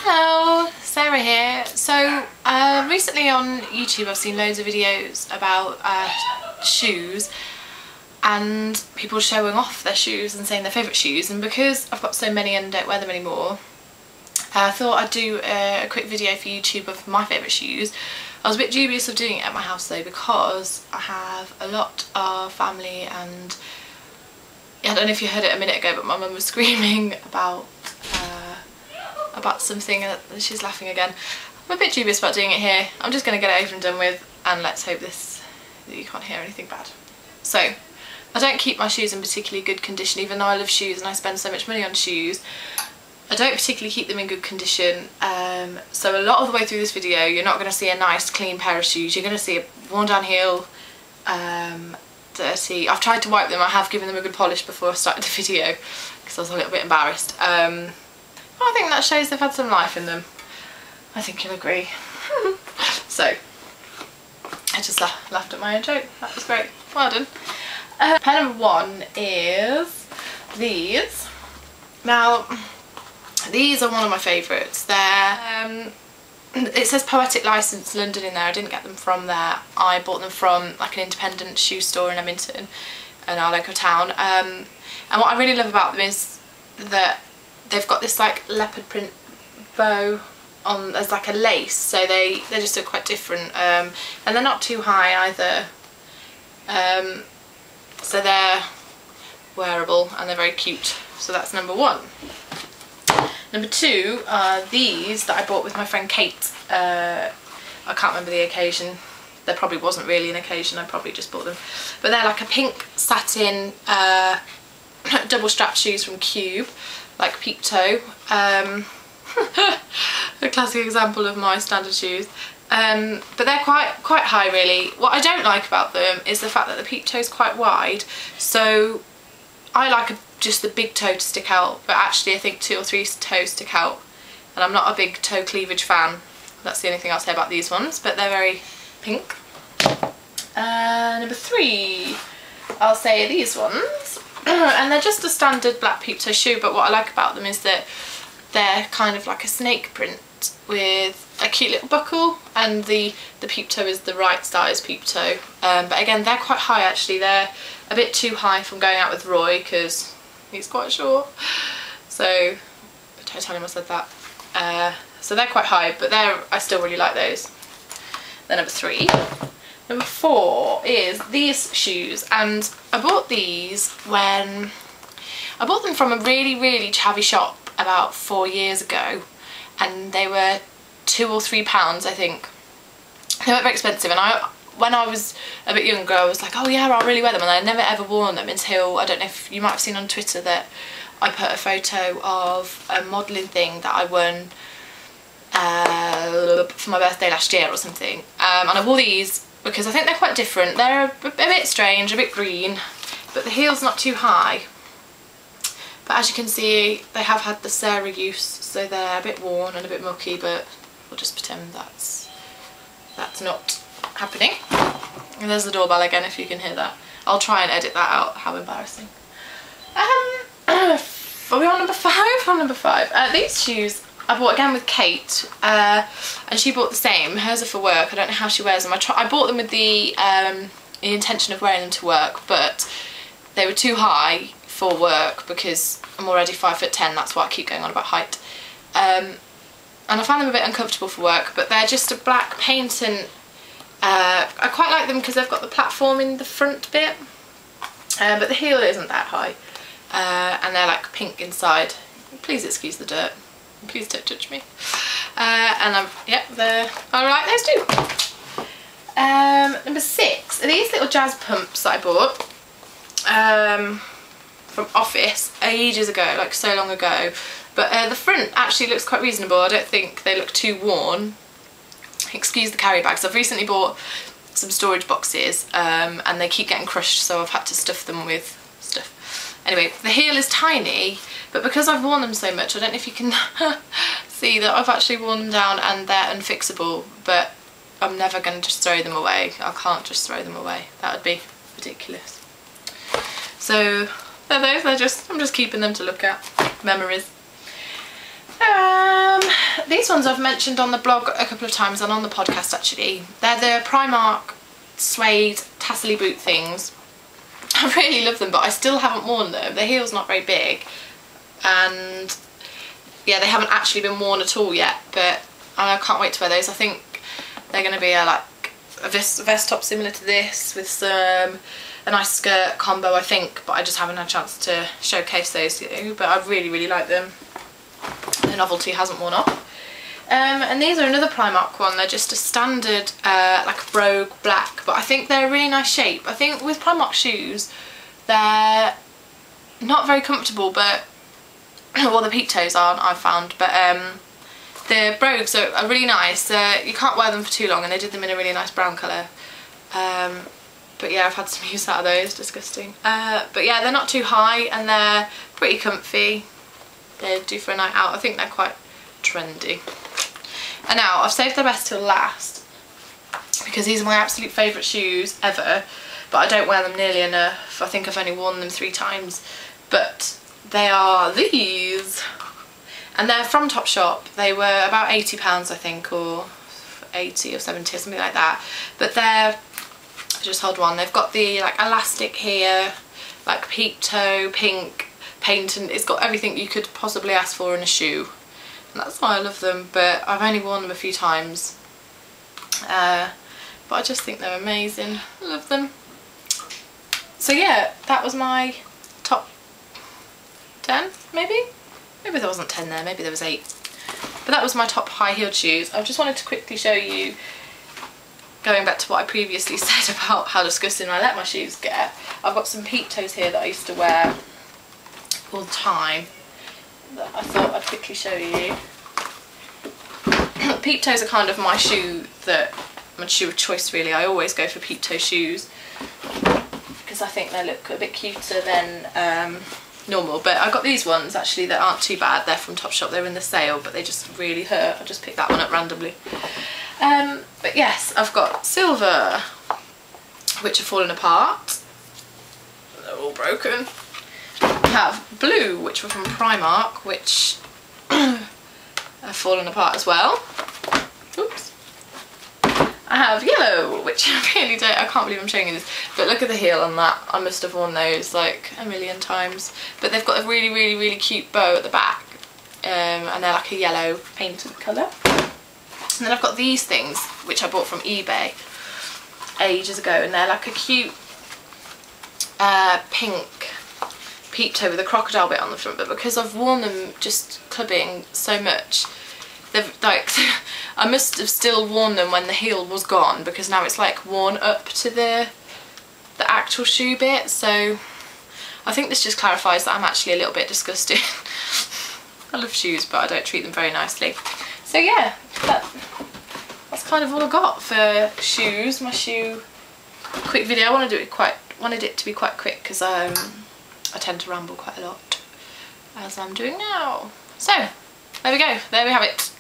Hello, Sarah here. So recently on YouTube I've seen loads of videos about shoes and people showing off their shoes and saying their favourite shoes, and because I've got so many and don't wear them anymore, I thought I'd do a quick video for YouTube of my favourite shoes. I was a bit dubious of doing it at my house though, because I have a lot of family, and I don't know if you heard it a minute ago, but my mum was screaming about something, and she's laughing again. I'm a bit dubious about doing it here. I'm just going to get it over and done with, and let's hope that you can't hear anything bad. So, I don't keep my shoes in particularly good condition, even though I love shoes and I spend so much money on shoes. I don't particularly keep them in good condition, so a lot of the way through this video you're not going to see a nice clean pair of shoes. You're going to see a worn down heel, dirty. I've tried to wipe them. I have given them a good polish before I started the video because I was a little bit embarrassed. I think that shows they've had some life in them. I think you'll agree. So, I just laughed at my own joke. That was great. Well done. Pair number one is these. Now, these are one of my favourites. They're, it says Poetic License London in there. I didn't get them from there. I bought them from like an independent shoe store in Edmonton, in our local town. And what I really love about them is that they've got this like leopard print bow on as like a lace, so they just look quite different, and they're not too high either, so they're wearable and they're very cute. So that's number one. Number two are these that I bought with my friend Kate. I can't remember the occasion. There probably wasn't really an occasion, I probably just bought them, but they're like a pink satin double strap shoes from Cube, like peep toe. A classic example of my standard shoes, but they're quite high really. What I don't like about them is the fact that the peep toe is quite wide, so I like just the big toe to stick out, but actually I think 2 or 3 toes stick out, and I'm not a big toe cleavage fan. That's the only thing I'll say about these ones, but they're very pink. Number three, I'll say these ones. And they're just a standard black peep toe shoe, but what I like about them is that they're kind of like a snake print with a cute little buckle, and the peep toe is the right size peep toe. But again, they're quite high actually. They're a bit too high from going out with Roy because he's quite short, so don't tell him I said that. So they're quite high, but I still really like those. Then number three. Number four is these shoes, and I bought these when I bought them from a really chavvy shop about 4 years ago, and they were £2 or £3 I think. They weren't very expensive, and when I was a bit younger I was like, oh yeah, I'll really wear them, and I never ever worn them until, I don't know if you might have seen on Twitter that I put a photo of a modelling thing that I won for my birthday last year or something, and I wore these because I think they're quite different. They're a bit strange, a bit green, but the heel's not too high. But as you can see, they have had the Sarah use, so they're a bit worn and a bit mucky, but we'll just pretend that's not happening. And there's the doorbell again, if you can hear that. I'll try and edit that out, how embarrassing. Are we on number five? On number five. These shoes I bought again with Kate, and she bought the same. Hers are for work. I don't know how she wears them. I bought them with the intention of wearing them to work, but they were too high for work because I'm already 5'10". That's why I keep going on about height. And I found them a bit uncomfortable for work, but they're just a black paint, and I quite like them because they've got the platform in the front bit, but the heel isn't that high, and they're like pink inside. Please excuse the dirt. Please don't touch me. And I like those too. Number six are these little jazz pumps that I bought from Office ages ago, like so long ago. But the front actually looks quite reasonable. I don't think they look too worn. Excuse the carry bags. I've recently bought some storage boxes, and they keep getting crushed, so I've had to stuff them with stuff. Anyway, the heel is tiny, but because I've worn them so much, I don't know if you can see that I've actually worn them down and they're unfixable, but I'm never going to just throw them away. I can't just throw them away. That would be ridiculous. So they're those. I'm just keeping them to look at. Memories. These ones I've mentioned on the blog a couple of times and on the podcast actually. They're the Primark suede tassely boot things. I really love them, but I still haven't worn them. The heel's not very big, and yeah, they haven't actually been worn at all yet, but I can't wait to wear those. I think they're going to be like a vest top similar to this with a nice skirt combo, I think, but I just haven't had a chance to showcase those to you. But I really, really like them. The novelty hasn't worn off. And these are another Primark one. They're just a standard like brogue black, but I think they're a really nice shape. I think with Primark shoes, they're not very comfortable, but well, the peep toes aren't, I've found, but the brogues are really nice. You can't wear them for too long, and they did them in a really nice brown colour. But yeah, I've had some use out of those, disgusting. But yeah, they're not too high and they're pretty comfy. They're due for a night out. I think they're quite trendy. And now I've saved the best till last because these are my absolute favourite shoes ever, but I don't wear them nearly enough. I think I've only worn them 3 times, but they are these, and they're from Topshop. They were about £80 I think, or 80 or 70 or something like that, but they're, just hold one, they've got the like elastic here, like peep toe, pink paint, and it's got everything you could possibly ask for in a shoe. And that's why I love them, but I've only worn them a few times. But I just think they're amazing. I love them. So yeah, that was my top 10, maybe? Maybe there wasn't 10 there, maybe there was 8. But that was my top high-heeled shoes. I just wanted to quickly show you, going back to what I previously said about how disgusting I let my shoes get. I've got some peep toes here that I used to wear all the time that I thought I'd quickly show you. Peep toes are kind of my shoe of choice really. I always go for peep toe shoes because I think they look a bit cuter than normal. But I got these ones actually that aren't too bad. They're from Topshop. They're in the sale, but they just really hurt. I just picked that one up randomly. But yes, I've got silver, which are falling apart. They're all broken. I have blue, which were from Primark, which have fallen apart as well. Oops. I have yellow, which I really don't, I can't believe I'm showing you this, but look at the heel on that. I must have worn those like a million times. But they've got a really, really, really cute bow at the back, and they're like a yellow painted colour. And then I've got these things, which I bought from eBay ages ago, and they're like a cute pink peep toe with a crocodile bit on the front, but because I've worn them just clubbing so much, they've like I must have still worn them when the heel was gone, because now it's like worn up to the actual shoe bit. So I think this just clarifies that I'm actually a little bit disgusting. I love shoes, but I don't treat them very nicely. So yeah, that's kind of all I got for shoes. My shoe quick video. I wanted it to be quite quick because I tend to ramble quite a lot, as I'm doing now. So there we go. There we have it.